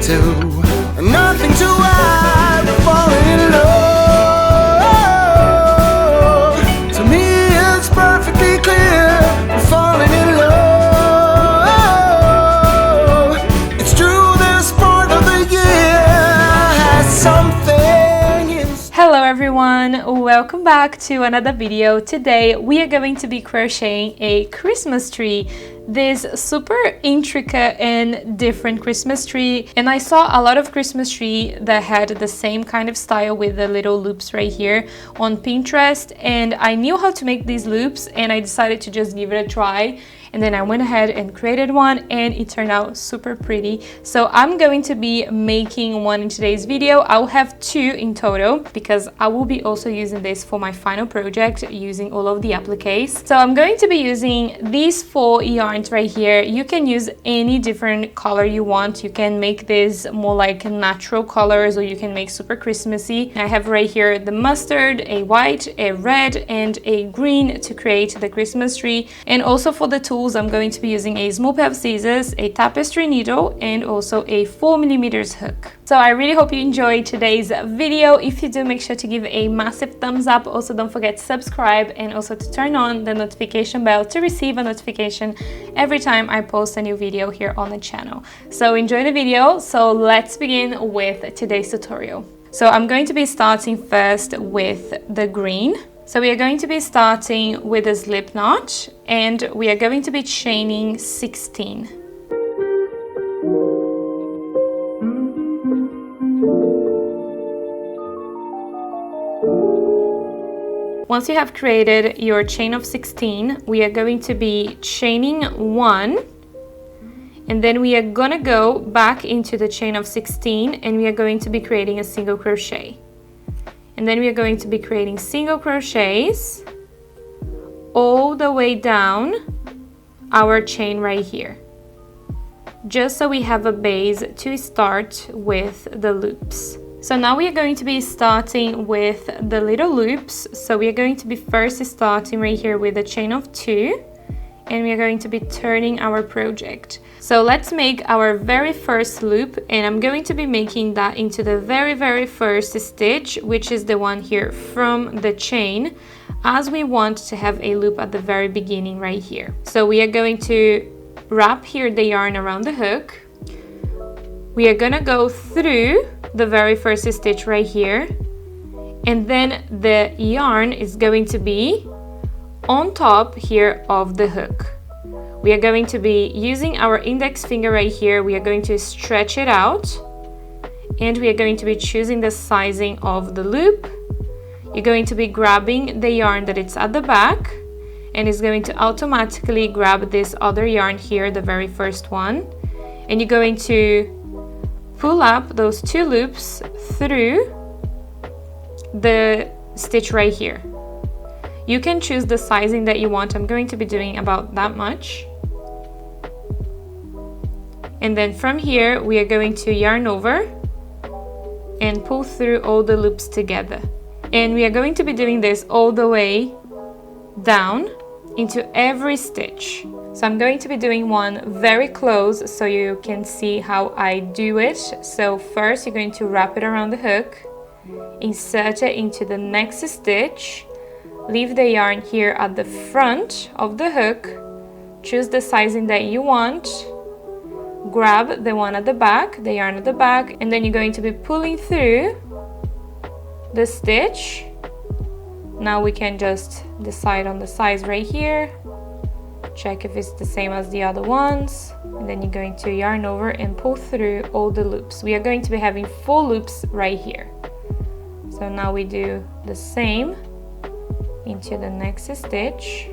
to, nothing to hide, we're falling in love. To me it's perfectly clear, we're falling in love. It's true, this part of the year has something in... Hello everyone, welcome back to another video. Today we are going to be crocheting a Christmas tree, this super intricate and different Christmas tree. And I saw a lot of Christmas tree that had the same kind of style with the little loops right here on Pinterest, and I knew how to make these loops and I decided to just give it a try. And then I went ahead and created one and it turned out super pretty. So I'm going to be making one in today's video. I'll have two in total because I will be also using this for my final project using all of the appliques. So I'm going to be using these 4 yarns right here. You can use any different color you want. You can make this more like natural colors or you can make super Christmassy. I have right here the mustard, a white, a red and a green to create the Christmas tree. And also for the tools, I'm going to be using a small pair of scissors, a tapestry needle and also a 4mm hook. So I really hope you enjoyed today's video. If you do, make sure to give a massive thumbs up. Also don't forget to subscribe and also to turn on the notification bell to receive a notification every time I post a new video here on the channel. So enjoy the video. So let's begin with today's tutorial. So I'm going to be starting first with the green. So we are going to be starting with a slip knot and we are going to be chaining 16. Once you have created your chain of 16, we are going to be chaining 1 and then we are gonna go back into the chain of 16 and we are going to be creating a single crochet. And then we are going to be creating single crochets all the way down our chain right here, just so we have a base to start with the loops. So now we are going to be starting with the little loops. So we are going to be first starting right here with a chain of 2 and we are going to be turning our project. So let's make our very first loop and I'm going to be making that into the very first stitch, which is the one here from the chain, as we want to have a loop at the very beginning right here. So we are going to wrap here the yarn around the hook. We are gonna go through the very first stitch right here and then the yarn is going to be on top here of the hook. We are going to be using our index finger right here. We are going to stretch it out and we are going to be choosing the sizing of the loop. You're going to be grabbing the yarn that it's at the back and it's going to automatically grab this other yarn here, the very first one, and you're going to pull up those 2 loops through the stitch right here. You can choose the sizing that you want. I'm going to be doing about that much. And then from here, we are going to yarn over and pull through all the loops together. And we are going to be doing this all the way down into every stitch. So I'm going to be doing one very close so you can see how I do it. So first you're going to wrap it around the hook, insert it into the next stitch, leave the yarn here at the front of the hook, choose the sizing that you want, grab the one at the back, the yarn at the back, and then you're going to be pulling through the stitch. Now we can just decide on the size right here, check if it's the same as the other ones, and then you're going to yarn over and pull through all the loops. We are going to be having 4 loops right here. So now we do the same into the next stitch.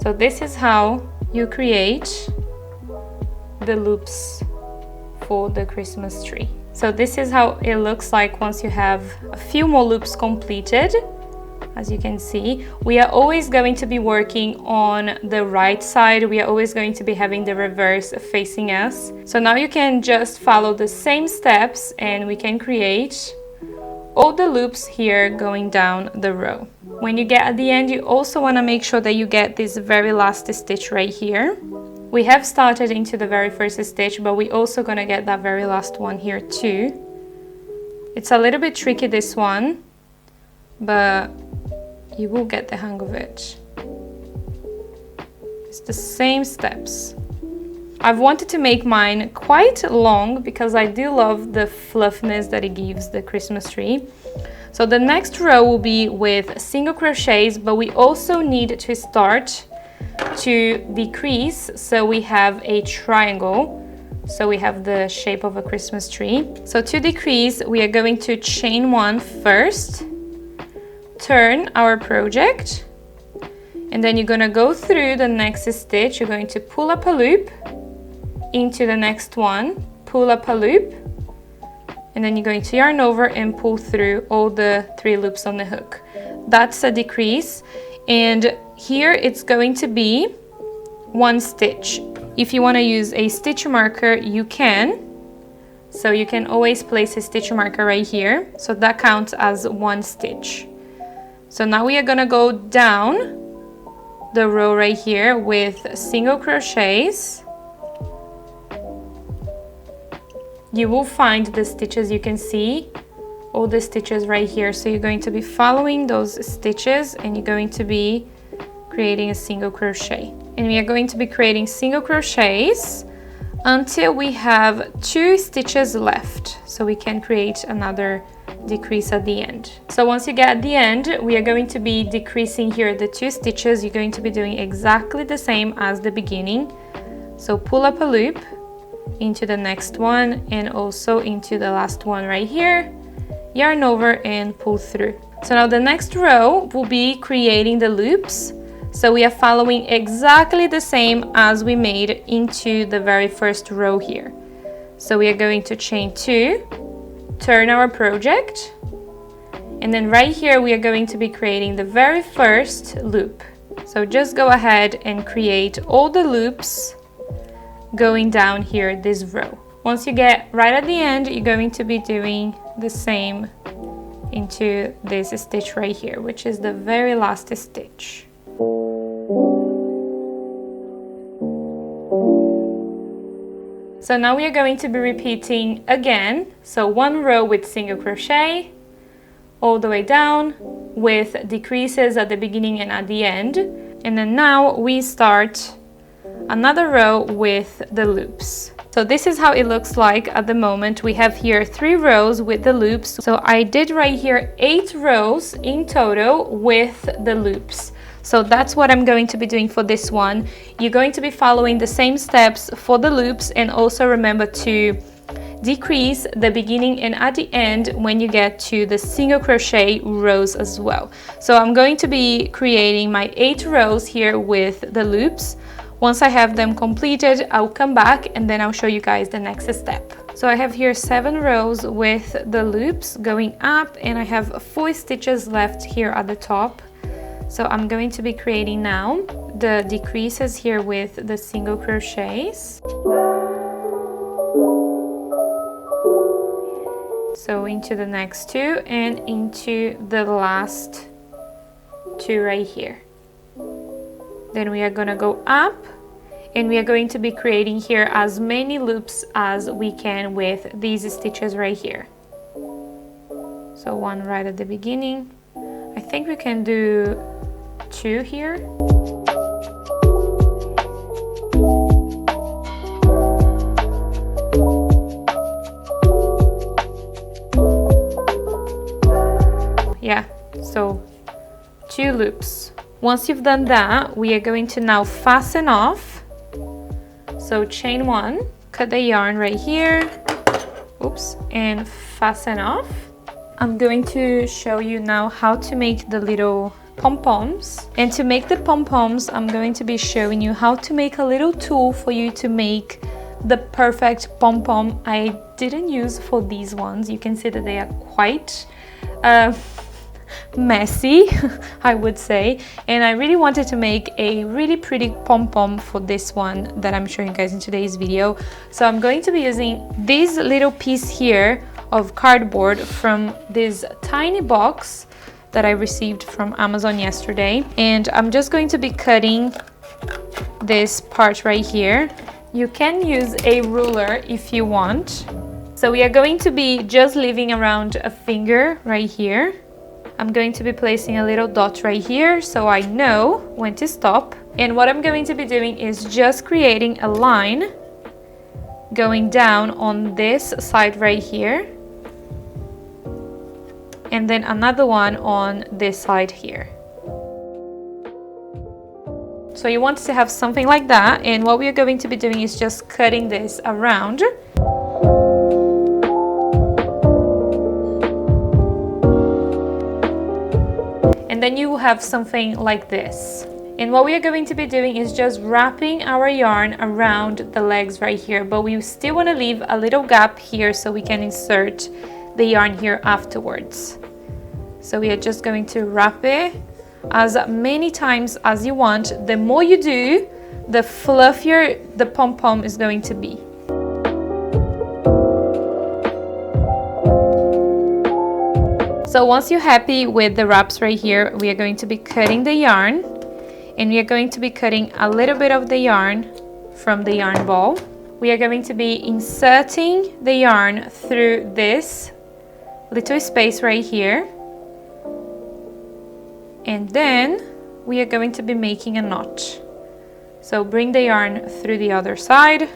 So this is how you create the loops for the Christmas tree. So this is how it looks like once you have a few more loops completed. as you can see. We are always going to be working on the right side. We are always going to be having the reverse facing us. So now you can just follow the same steps and we can create all the loops here going down the row. When you get at the end, you also want to make sure that you get this very last stitch right here. We have started into the very first stitch, but we also gonna get that very last one here too. It's a little bit tricky, this one, but you will get the hang of it. It's the same steps. I've wanted to make mine quite long because I do love the fluffiness that it gives the Christmas tree. So the next row will be with single crochets, but we also need to start to decrease so we have a triangle. So we have the shape of a Christmas tree. So to decrease, we are going to chain 1 first, turn our project, and then you're gonna go through the next stitch. You're going to pull up a loop into the next one, pull up a loop, and then you're going to yarn over and pull through all the 3 loops on the hook. That's a decrease, and here it's going to be 1 stitch. If you want to use a stitch marker, you can. So you can always place a stitch marker right here. So that counts as 1 stitch. So now we are going to go down the row right here with single crochets. You will find the stitches, you can see all the stitches right here. So you're going to be following those stitches and you're going to be creating a single crochet. And we are going to be creating single crochets until we have 2 stitches left. So we can create another decrease at the end. So once you get at the end, we are going to be decreasing here the 2 stitches. You're going to be doing exactly the same as the beginning. So pull up a loop into the next one and also into the last one right here, yarn over and pull through. So now the next row will be creating the loops. So we are following exactly the same as we made into the very first row here. So we are going to chain 2, turn our project, and then right here we are going to be creating the very first loop. So just go ahead and create all the loops going down here this row. Once you get right at the end, you're going to be doing the same into this stitch right here, which is the very last stitch. So now we are going to be repeating again. So 1 row with single crochet all the way down with decreases at the beginning and at the end. And then now we start another row with the loops. So this is how it looks like at the moment. We have here 3 rows with the loops. So I did right here 8 rows in total with the loops. So that's what I'm going to be doing for this one. You're going to be following the same steps for the loops, and also remember to decrease the beginning and at the end when you get to the single crochet rows as well. So I'm going to be creating my 8 rows here with the loops. Once I have them completed, I'll come back and then I'll show you guys the next step. So I have here 7 rows with the loops going up, and I have 4 stitches left here at the top. So I'm going to be creating now the decreases here with the single crochets. So into the next 2 and into the last 2 right here. Then we are gonna go up and we are going to be creating here as many loops as we can with these stitches right here. So 1 right at the beginning. I think we can do 2 here. Yeah, so 2 loops. Once you've done that, we are going to now fasten off. So chain 1, cut the yarn right here, oops, and fasten off. I'm going to show you now how to make the little pom-poms. And to make the pom-poms, I'm going to be showing you how to make a little tool for you to make the perfect pom-pom. I didn't use for these ones. You can see that they are quite messy, I would say, and I really wanted to make a really pretty pom-pom for this one that I'm showing you guys in today's video. So I'm going to be using this little piece here of cardboard from this tiny box that I received from Amazon yesterday, and I'm just going to be cutting this part right here. You can use a ruler if you want. So we are going to be just leaving around a finger right here. I'm going to be placing a little dot right here so I know when to stop. And what I'm going to be doing is just creating a line going down on this side right here, and then another one on this side here. So you want to have something like that, and what we are going to be doing is just cutting this around. And then you will have something like this. And what we are going to be doing is just wrapping our yarn around the legs right here, but we still want to leave a little gap here so we can insert the yarn here afterwards. So we are just going to wrap it as many times as you want. The more you do, the fluffier the pom-pom is going to be. So once you're happy with the wraps right here, we are going to be cutting the yarn, and we are going to be cutting a little bit of the yarn from the yarn ball. We are going to be inserting the yarn through this little space right here, and then we are going to be making a knot. So bring the yarn through the other side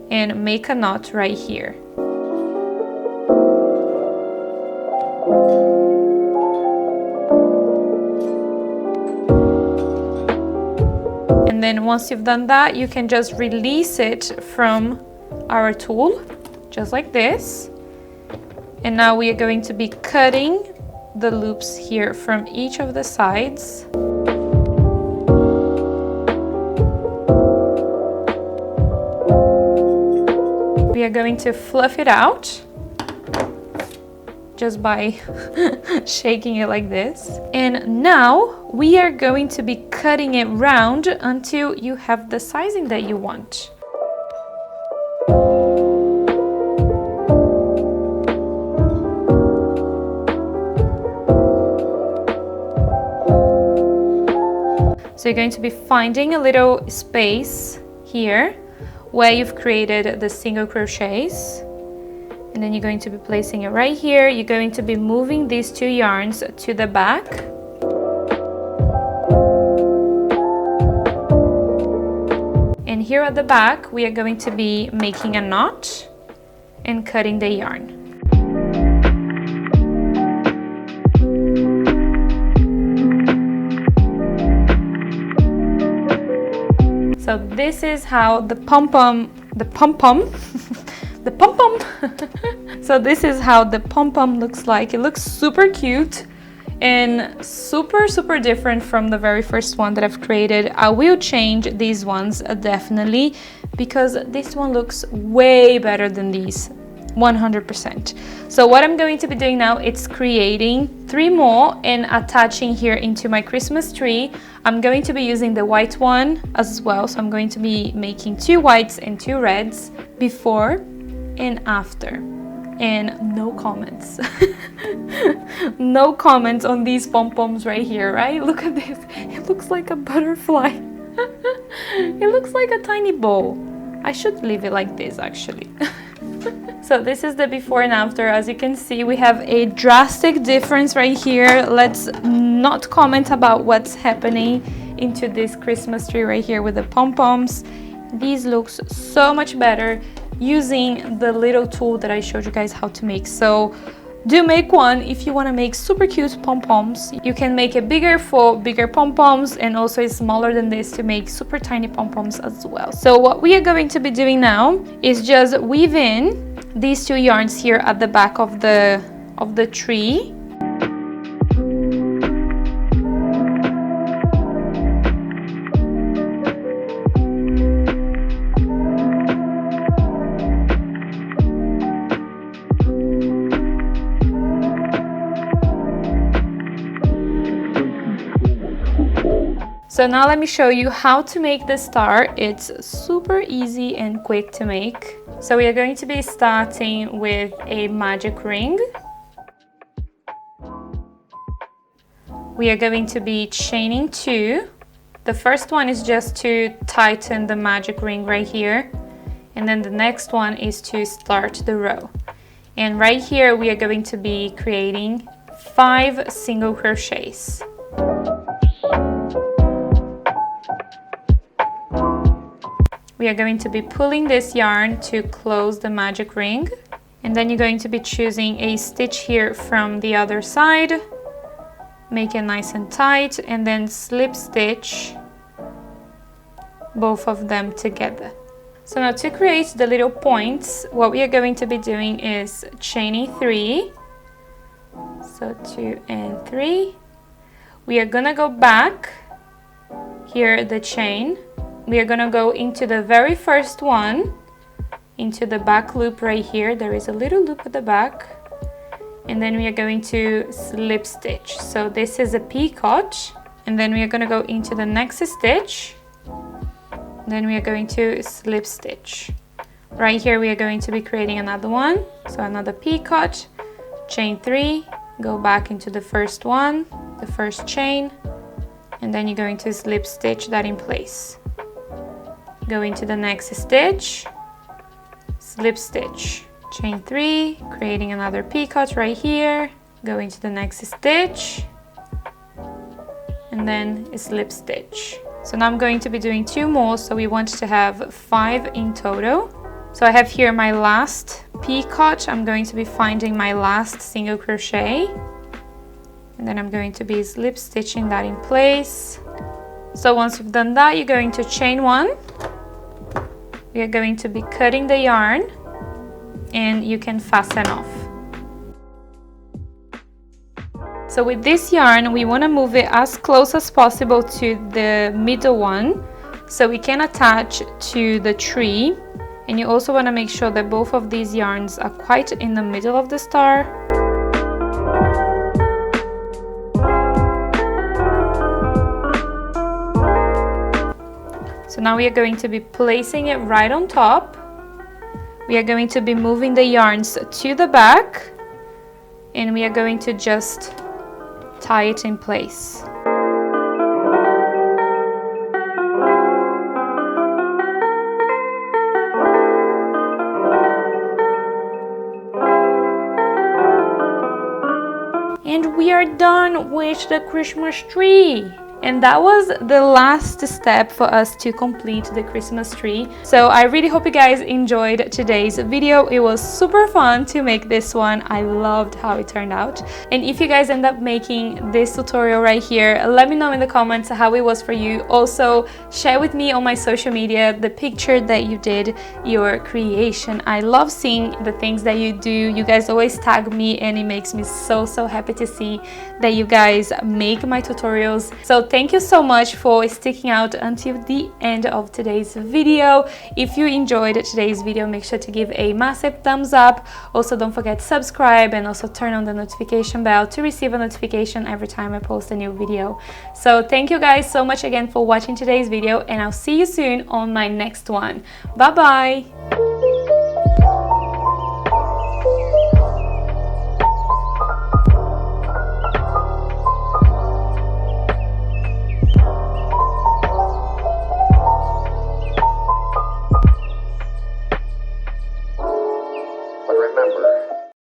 and make a knot right here. And then once you've done that, you can just release it from our tool, just like this. And now we are going to be cutting the loops here from each of the sides. We are going to fluff it out just by shaking it like this. And now we are going to be cutting it round until you have the sizing that you want. So you're going to be finding a little space here where you've created the single crochets. And then you're going to be placing it right here. You're going to be moving these two yarns to the back. And here at the back, we are going to be making a knot and cutting the yarn. So this is how the pom-pom so this is how the pom-pom looks like. It looks super cute and super different from the very first one that I've created. I will change these ones definitely, because this one looks way better than these, 100%. So what I'm going to be doing now is creating 3 more and attaching here into my Christmas tree. I'm going to be using the white one as well, so I'm going to be making 2 whites and 2 reds before and after. And no comments. No comments on these pom-poms right here, right? Look at this. It looks like a butterfly. It looks like a tiny bow. I should leave it like this actually. So this is the before and after. As you can see, we have a drastic difference right here. Let's not comment about what's happening into this Christmas tree right here with the pom-poms. These looks so much better using the little tool that I showed you guys how to make. So do make one if you want to make super cute pom-poms. You can make it bigger for bigger pom-poms, and also it's smaller than this to make super tiny pom-poms as well. So what we are going to be doing now is just weave in these 2 yarns here at the back of the tree. So now let me show you how to make the star. It's super easy and quick to make. So we are going to be starting with a magic ring. We are going to be chaining 2. The first one is just to tighten the magic ring right here. And then the next one is to start the row. And right here we are going to be creating 5 single crochets. We are going to be pulling this yarn to close the magic ring, and then you're going to be choosing a stitch here from the other side, make it nice and tight, and then slip stitch both of them together. So now to create the little points, what we are going to be doing is chaining 3, so 2 and 3. We are gonna go back here, the chain. We are gonna go into the very first one, into the back loop right here. There is a little loop at the back, and then we are going to slip stitch. So this is a picot, and then we are gonna go into the next stitch. Then we are going to slip stitch. Right here we are going to be creating another one, so another picot, chain 3, go back into the first one, the first chain, and then you're going to slip stitch that in place. Go into the next stitch, slip stitch, chain 3, creating another picot right here, go into the next stitch, and then a slip stitch. So now I'm going to be doing 2 more, so we want to have 5 in total. So I have here my last picot. I'm going to be finding my last single crochet, and then I'm going to be slip stitching that in place. So once you've done that, you're going to chain 1. We are going to be cutting the yarn, and you can fasten off. So with this yarn, we want to move it as close as possible to the middle one so we can attach to the tree. And you also want to make sure that both of these yarns are quite in the middle of the star. So now we are going to be placing it right on top. We are going to be moving the yarns to the back, and we are going to just tie it in place. And we are done with the Christmas tree. And that was the last step for us to complete the Christmas tree. So I really hope you guys enjoyed today's video. It was super fun to make this one. I loved how it turned out. And if you guys end up making this tutorial right here, let me know in the comments how it was for you. Also, share with me on my social media the picture that you did, your creation. I love seeing the things that you do. You guys always tag me, and it makes me so happy to see that you guys make my tutorials. So thank you so much for sticking out until the end of today's video. If you enjoyed today's video, make sure to give a massive thumbs up. Also, don't forget to subscribe and also turn on the notification bell to receive a notification every time I post a new video. So thank you guys so much again for watching today's video, and I'll see you soon on my next one. Bye bye!